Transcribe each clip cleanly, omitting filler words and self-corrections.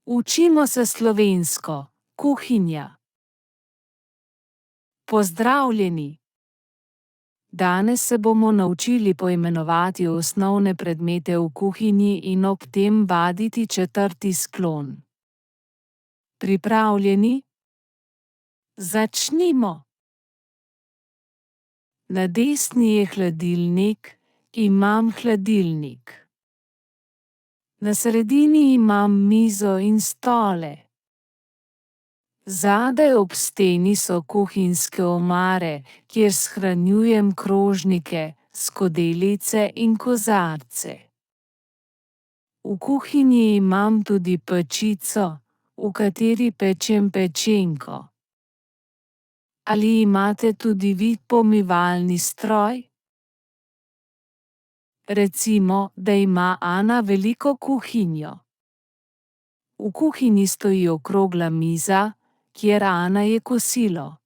Učimo se slovensko, kuhinja. Pozdravljeni! Danes se bomo naučili poimenovati osnovne predmete v kuhinji in ob tem vaditi četrti sklon. Pripravljeni? Začnimo! Na desni je hladilnik, imam hladilnik. Na sredini imam mizo in stole. Zadaj ob steni so kuhinjske omare, kjer shranjujem krožnike, skodelice in kozarce. V kuhinji imam tudi pečico, v kateri pečem pečenko. Ali imate tudi vi pomivalni stroj? Recimo, da ima Ana veliko kuhinjo. V kuhinji stoji okrogla miza, kjer Ana je kosilo.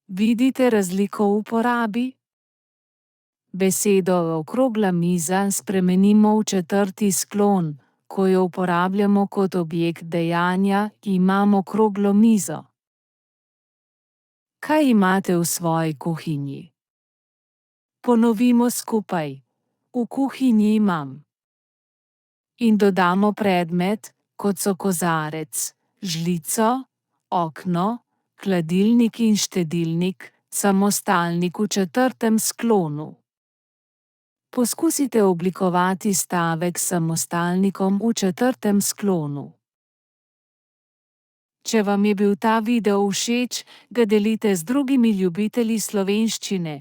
Vidite razliko v uporabi? Besedo okrogla miza spremenimo v četrti sklon, ko jo uporabljamo kot objekt dejanja, imam okroglo mizo. Kaj imate v svoji kuhinji? Ponovimo skupaj. V kuhinji imam. In dodamo predmet, kot so kozarec, žlico, okno, hladilnik in štedilnik, samostalnik v četrtem sklonu. Poskusite oblikovati stavek s samostalnikom v četrtem sklonu. Če vam je bil ta video všeč, ga delite z drugimi ljubitelji slovenščine.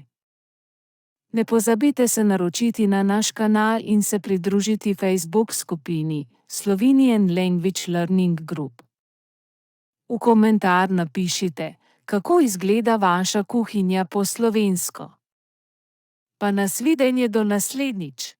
Ne pozabite se naročiti na naš kanal in se pridružiti Facebook skupini Slovenian Language Learning Group. V komentar napišite, kako izgleda vaša kuhinja po slovensko. Pa nasvidenje do naslednjič!